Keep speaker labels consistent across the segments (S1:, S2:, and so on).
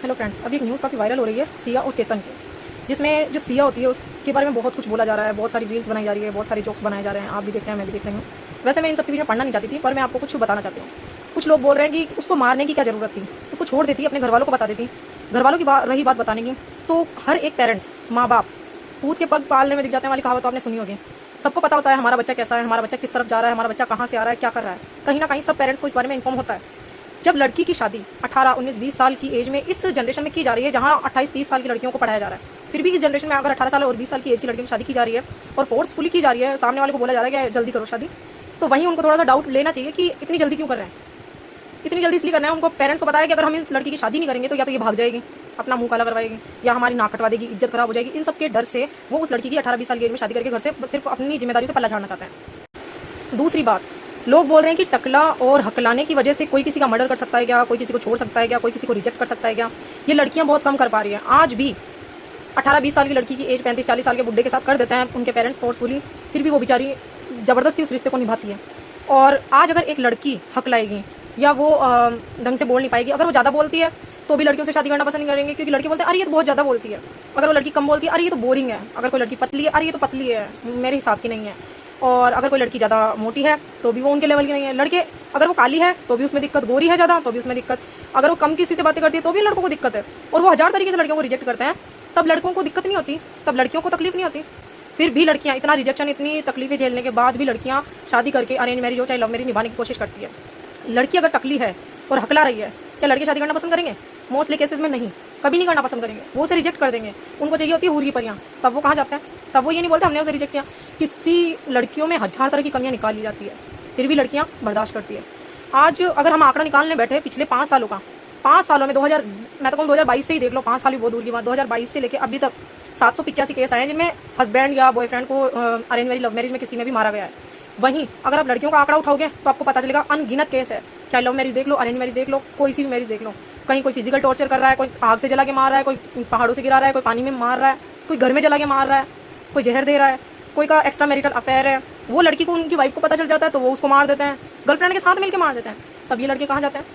S1: Hello friends, अभी एक news काफ़ी वायरल हो रही है सिया और केतन की, जिसमें जो सिया होती है उसके बारे में बहुत कुछ बोला जा रहा है, बहुत सारी रील्स बनाई जा रही है, बहुत सारे जोक्स बनाए जा रहे हैं। आप भी देख रहे हैं, मैं भी देख रही हूँ। वैसे मैं इन सब के बीच में पढ़ना नहीं चाहती थी, पर मैं आपको कुछ बताना चाहती हूँ। कुछ लोग बोल रहे हैं कि उसको मारने की क्या ज़रूरत थी, उसको छोड़ देती, अपने घर वालों को बता देती। घर वालों की रही बात बताने की, तो हर एक पेरेंट्स, माँ बाप पूत के पग पालने में दिख जाते हैं वाली कहावत तो आपने सुनी होगी। सबको पता होता है हमारा बच्चा कैसा है, हमारा बच्चा किस तरफ जा रहा है, हमारा बच्चा कहाँ से आ रहा है, क्या कर रहा है। कहीं ना कहीं सब पेरेंट्स को इस बारे में इन्फॉर्म होता है। जब लड़की की शादी 18, 19, 20 साल की एज में इस जनरेशन में की जा रही है, जहाँ 28, 30 साल की लड़कियों को पढ़ाया जा रहा है, फिर भी इस जनरेशन में अगर 18 साल और 20 साल की एज की लड़कियों की शादी की जा रही है और फोर्सफुली की जा रही है, सामने वाले को बोला जा रहा है कि जल्दी करो शादी, तो वहीं उनको थोड़ा सा डाउट लेना चाहिए कि इतनी जल्दी क्यों कर रहे हैं। इतनी जल्दी इसलिए करना है, उनको पेरेंट्स को बताया कि अगर हम इस लड़की की शादी नहीं करेंगे तो या तो ये भाग जाएगी, अपना मुंह काला करवाएगी, या हमारी नाक कटवा देगी, इज्जत खराब हो जाएगी। इन सब के डर से वो उस लड़की की 18-20 साल की एज में शादी करके घर से सिर्फ अपनी जिम्मेदारी से पल्ला झाड़ना चाहते हैं। दूसरी बात, लोग बोल रहे हैं कि टकला और हकलाने की वजह से कोई किसी का मर्डर कर सकता है क्या, कोई किसी को छोड़ सकता है क्या, कोई किसी को रिजेक्ट कर सकता है क्या। ये लड़कियां बहुत कम कर पा रही हैं। आज भी 18-20 साल की लड़की की एज 35-40 साल के बुड्ढे के साथ कर देते हैं उनके पेरेंट्स फोर्सफुली, फिर भी वो बेचारी ज़बरदस्ती उस रिश्ते को निभाती है। और आज अगर एक लड़की हकलाएगी या वो ढंग से बोल नहीं पाएगी, अगर वो ज़्यादा बोलती है तो भी लड़कियों से शादी करना पसंद नहीं करेंगे, क्योंकि लड़के बोलते हैं अरे ये तो बहुत ज़्यादा बोलती है। अगर वो लड़की कम बोलती है, अरे ये तो बोरिंग है। अगर कोई लड़की पतली है, अरे ये तो पतली है, मेरे हिसाब की नहीं है। और अगर कोई लड़की ज़्यादा मोटी है तो भी वो उनके लेवल की नहीं है। लड़के अगर वो काली है तो भी उसमें दिक्कत, गोरी है ज़्यादा तो भी उसमें दिक्कत, अगर वो कम किसी से बातें करती है तो भी लड़कों को दिक्कत है। और वो 1000 तरीके से लड़कियों को रिजेक्ट करते हैं, तब लड़कों को दिक्कत नहीं होती, तब लड़कियों को तकलीफ नहीं होती। फिर भी लड़कियां इतना रिजेक्शन, इतनी तकलीफें झेलने के बाद भी लड़कियां शादी करके अरेंज मैरिज हो चाहे लव मैरिज निभाने की कोशिश करती है। लड़की अगर टकली है और हकला रही है, क्या लड़के शादी करना पसंद करेंगे? मोस्टली केसेस में नहीं, कभी नहीं करना पसंद करेंगे, वो उसे रिजेक्ट कर देंगे। उनको चाहिए होती है हूर की परियां, तब वो कहाँ जाते हैं? तब वो ये नहीं बोलते हमने उसे रिजेक्ट किया। किसी लड़कियों में 1000 तरह की कमियां निकाल ली जाती है, फिर भी लड़कियां बर्दाश्त करती है। आज अगर हम आंकड़ा निकालने बैठे पिछले 5 सालों का, 5 सालों में 2000, मैं तो कहूँ 2022 से ही देख लो, 5 साल भी बहुत दूर की बात, 2022 से लेकर अभी तक 785 केस आए हैं जिनमें हस्बैंड या बॉयफ्रेंड को अरेंज मैरिज, लव मैरिज में किसी में भी मारा गया है। वहीं अगर आप लड़कियों का आंकड़ा उठाओगे तो आपको पता चलेगा अनगिनत केस है। चाहे लव मैरिज देख लो, अरेंज मैरिज देख लो, कोई सी भी मैरिज देख लो, कहीं कोई फिजिकल टॉर्चर कर रहा है, कोई आग से जला के मार रहा है, कोई पहाड़ों से गिरा रहा है, कोई पानी में मार रहा है, कोई घर में जला के मार रहा है, कोई जहर दे रहा है, कोई का एक्स्ट्रा मैरिटल अफेयर है। वो लड़की को उनकी वाइफ को पता चल जाता है तो वो उसको मार देते हैं, गर्लफ्रेंड के साथ मिलकर मार देते हैं। तब ये लड़के कहाँ जाते हैं?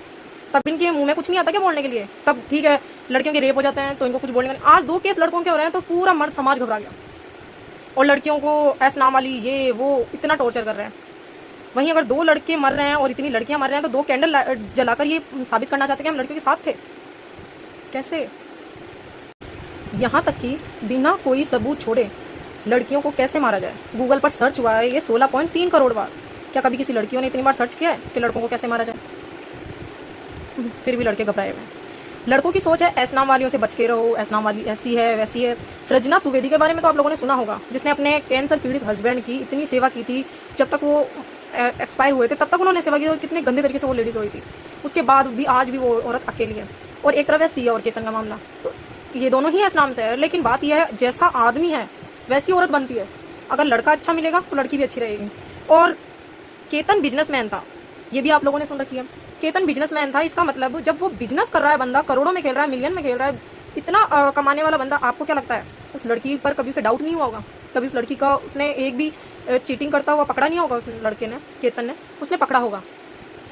S1: तब इनके मुंह में कुछ नहीं आता क्या बोलने के लिए? तब ठीक है, लड़कियों के रेप हो जाते हैं तो इनको कुछ बोलने का। आज 2 केस लड़कों के हो रहे हैं तो पूरा मर्द समाज घबरा गया, और लड़कियों को ऐस नाम वाली ये वो इतना टॉर्चर कर रहे हैं। वहीं अगर 2 लड़के मर रहे हैं और इतनी लड़कियां मर रहे हैं तो 2 कैंडल जलाकर ये साबित करना चाहते हैं कि हम लड़कियों के साथ थे। कैसे? यहाँ तक कि बिना कोई सबूत छोड़े लड़कियों को कैसे मारा जाए, गूगल पर सर्च हुआ है ये 16.3 करोड़ बार। क्या कभी किसी लड़कियों ने इतनी बार सर्च किया है कि लड़कों को कैसे मारा जाए? फिर भी लड़के घबराए हुए हैं। लड़कों की सोच है ऐस नाम वालियों से बच के रहो, ऐस नाम वाली ऐसी है वैसी है। सृजना सुवेदी के बारे में तो आप लोगों ने सुना होगा, जिसने अपने कैंसर पीड़ित हस्बैंड की इतनी सेवा की थी। जब तक वो एक्सपायर हुए थे तब तक उन्होंने सेवा की, कितने गंदे तरीके से वो लेडीज़ हुई थी। उसके बाद भी आज भी वो औरत अकेली है। और एक तरफ है सिया और केतन का मामला, तो ये दोनों ही ऐस नाम से है, लेकिन बात यह है जैसा आदमी है वैसी औरत बनती है। अगर लड़का अच्छा मिलेगा तो लड़की भी अच्छी रहेगी। और केतन बिजनेसमैन था, ये भी आप लोगों ने सुन रखी है। केतन बिजनेसमैन था, इसका मतलब जब वो बिजनेस कर रहा है बंदा, करोड़ों में खेल रहा है, मिलियन में खेल रहा है, इतना कमाने वाला बंदा, आपको क्या लगता है उस लड़की पर कभी उसे डाउट नहीं हुआ होगा? कभी उस लड़की का उसने एक भी चीटिंग करता हुआ पकड़ा नहीं होगा? उस लड़के ने, केतन ने, उसने पकड़ा होगा,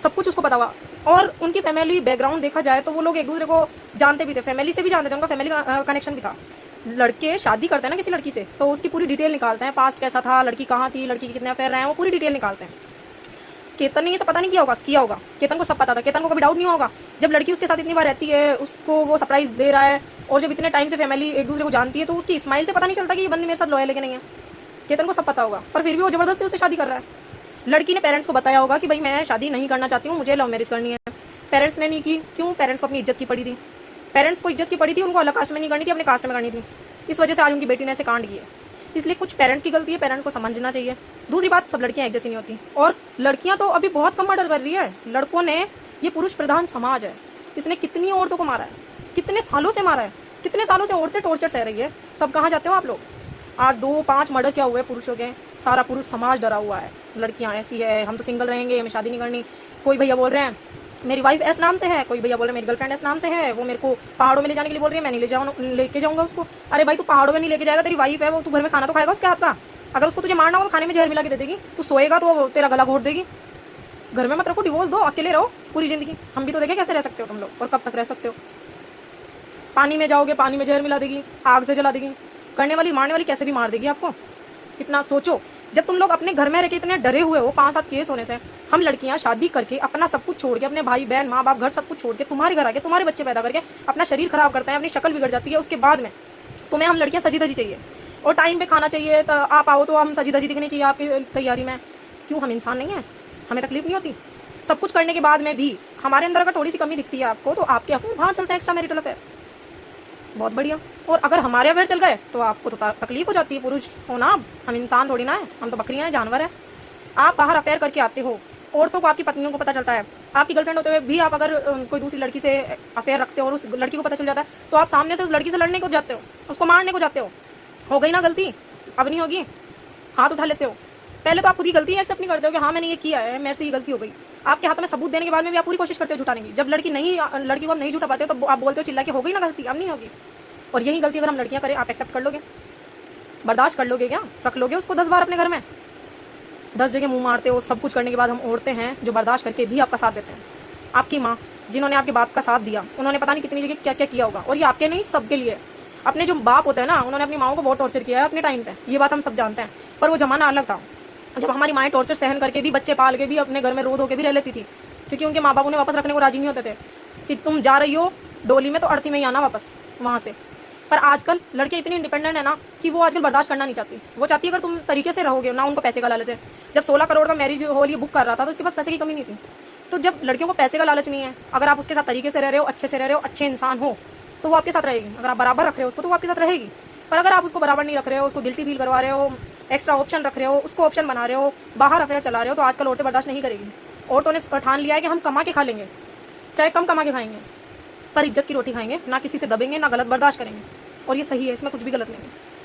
S1: सब कुछ उसको पता हुआ। और उनकी फैमिली बैकग्राउंड देखा जाए तो वो लोग एक दूसरे को जानते भी थे, फैमिली से भी जानते थे, उनका फैमिली कनेक्शन भी था। लड़के शादी करते हैं ना किसी लड़की से तो उसकी पूरी डिटेल निकालते हैं, पास्ट कैसा था, लड़की कहाँ थी, लड़की के कितने अफेयर रहे हैं, वो पूरी डिटेल निकालते हैं। केतन ने ये सब पता नहीं किया होगा? किया होगा। केतन को सब पता था, केतन को कभी डाउट नहीं होगा। जब लड़की उसके साथ इतनी बार रहती है, उसको वो सरप्राइज दे रहा है, और जब इतने टाइम से फैमिली एक दूसरे को जानती है तो उसकी स्माइल से पता नहीं चलता कि ये बंदी मेरे साथ लॉयल है कि नहीं है। केतन को सब पता होगा, पर फिर भी वो जबरदस्ती उससे शादी कर रहा है। लड़की ने पेरेंट्स को बताया होगा कि भाई मैं शादी नहीं करना चाहती हूँ, मुझे लव मैरिज करनी है। पेरेंट्स ने नहीं की, क्यों? पेरेंट्स को अपनी इज्जत की पड़ी थी। पेरेंट्स को इज्जत की पड़ी थी, उनको अलग कास्ट में नहीं करनी थी, अपने कास्ट में करनी थी। इस वजह से आज उनकी बेटी ने ऐसे कांड किए। इसलिए कुछ पेरेंट्स की गलती है, पेरेंट्स को समझना चाहिए। दूसरी बात, सब लड़कियां एक जैसी नहीं होती, और लड़कियां तो अभी बहुत कम मर्डर कर रही है। लड़कों ने, ये पुरुष प्रधान समाज है, इसने कितनी औरतों को मारा है, कितने सालों से मारा है, कितने सालों से औरतें टॉर्चर सह रही है। तब कहाँ जाते हो आप लोग? आज 2-5 मर्डर क्या हुए पुरुषों के, सारा पुरुष समाज डरा हुआ है, लड़कियां ऐसी है, हम तो सिंगल रहेंगे, हमें शादी नहीं करनी। कोई भैया बोल रहे हैं मेरी वाइफ ऐस नाम से है, कोई भैया बोल रहे हैं मेरी गर्लफ्रेंड ऐस नाम से है, वो मेरे को पहाड़ों में ले जाने के लिए बोल रही है, मैं नहीं लेके जाऊंगा उसको। अरे भाई, तू पहाड़ों में नहीं लेके जाएगा, तेरी वाइफ है वो, तू घर में खाना तो खाएगा उसके हाथ का। अगर उसको तुझे मारना हो तो खाने में जहर मिला के दे देगी, तू सोएगा तो तेरा गला घोट देगी। घर में मत रखो, डिवोर्स दो, अकेले रहो पूरी जिंदगी। हम भी तो देखें कैसे रह सकते हो तुम लोग, और कब तक रह सकते हो। पानी में जाओगे, पानी में जहर मिला देगी, आग से जला देगी, करने वाली मारने वाली कैसे भी मार देगी आपको। इतना सोचो, जब तुम लोग अपने घर में रह के इतने डरे हुए हो 5-7 केस होने से, हम लड़कियां शादी करके अपना सब कुछ छोड़ के, अपने भाई बहन माँ बाप घर सब कुछ छोड़ के तुम्हारे घर आके तुम्हारे बच्चे पैदा करके अपना शरीर खराब करते हैं, अपनी शक्ल बिगड़ जाती है। उसके बाद में तुम्हें हम लड़कियां सजी धजी चाहिए और टाइम पे खाना चाहिए, तो आप आओ तो हम सजी धजी दिखनी चाहिए आपकी तैयारी में। क्यों, हम इंसान नहीं हैं? हमें तकलीफ नहीं होती? सब कुछ करने के बाद में भी हमारे अंदर अगर थोड़ी सी कमी दिखती है आपको, तो आपके अफेयर बाहर चलते हैं, एक्स्ट्रा मैरिटल अफेयर, बहुत बढ़िया। और अगर हमारे अफेयर चल गए तो आपको तो तकलीफ हो जाती है। पुरुष हो ना, हम इंसान थोड़ी ना है, हम तो बकरियां हैं, जानवर है। आप बाहर अफेयर करके आते हो, औरतों को, आपकी पत्नियों को पता चलता है, आपकी गर्लफ्रेंड होते हुए भी आप अगर कोई दूसरी लड़की से अफेयर रखते हो और उस लड़की को पता चल जाता है, तो आप सामने से उस लड़की से लड़ने को जाते हो, उसको मारने को जाते हो गई ना गलती, अब नहीं होगी, हाथ उठा लेते हो। पहले तो आप खुद ही गलती एक्सेप्ट नहीं करते हो कि हाँ मैंने ये किया है, मेरे से ये गलती हो गई। आपके हाथों में सबूत देने के बाद में भी आप पूरी कोशिश करते हो झुटाने की। जब लड़की को हम नहीं झुटा पाते हो, तो आप बोलते हो चिल्ला के, हो गई ना गलती, अब नहीं होगी। और यही गलती अगर हम लड़कियां करें, आप एक्सेप्ट कर लोगे, बर्दाश्त कर लोगे क्या? रख लोगे उसको 10 बार अपने घर में? 10 जगह मुंह मारते हो, सब कुछ करने के बाद हम औरतें हैं जो बर्दाश्त करके भी आपका साथ देते हैं। आपकी माँ, जिन्होंने आपके बाप का साथ दिया, उन्होंने पता नहीं कितनी जगह क्या क्या किया होगा। और ये आपके नहीं, सबके लिए। अपने जो बाप होते हैं ना, उन्होंने अपनी माओं को बहुत टॉर्चर किया है अपने टाइम पे, ये बात हम सब जानते हैं। पर वो ज़माना अलग था, जब हमारी माएँ टॉर्चर सहन करके भी, बच्चे पाल के भी, अपने घर में रो धो के भी रह लेती थी, क्योंकि उनके माँ बाप उन्हें वापस रखने को राजी नहीं होते थे कि तुम जा रही हो डोली में तो अर्थी में ही आना वापस वहाँ से। पर आजकल लड़कियाँ इतनी इंडिपेंडेंट है ना कि वो आजकल बर्दाश्त करना नहीं चाहती। वो चाहती है अगर तुम तरीके से रहोगे ना, उनको पैसे का लालच है। जब 16 करोड़ का मैरिज हॉल ये बुक कर रहा था, तो उसके पास पैसे की कमी नहीं थी। तो जब लड़कियों को पैसे का लालच नहीं है, अगर आप उसके साथ तरीके से रह रहे हो, अच्छे से रह रहे हो, अच्छे इंसान हो, तो वो आपके साथ रहेगी। अगर आप बराबर रख रहे हो उसको, तो वो आपके साथ रहेगी। पर अगर आप उसको बराबर नहीं रख रहे हो, उसको गिल्टी फील करवा रहे हो, एक्स्ट्रा ऑप्शन रख रहे हो, उसको ऑप्शन बना रहे हो, बाहर अफेयर चला रहे हो, तो आजकल औरतें बर्दाश्त नहीं करेगी। औरतों ने ठान लिया है कि हम कमा के खा लेंगे, चाहे कम कमा के खाएंगे, पर इज्जत की रोटी खाएंगे, ना किसी से दबेंगे, ना गलत बर्दाश्त करेंगे। और ये सही है, इसमें कुछ भी गलत नहीं है।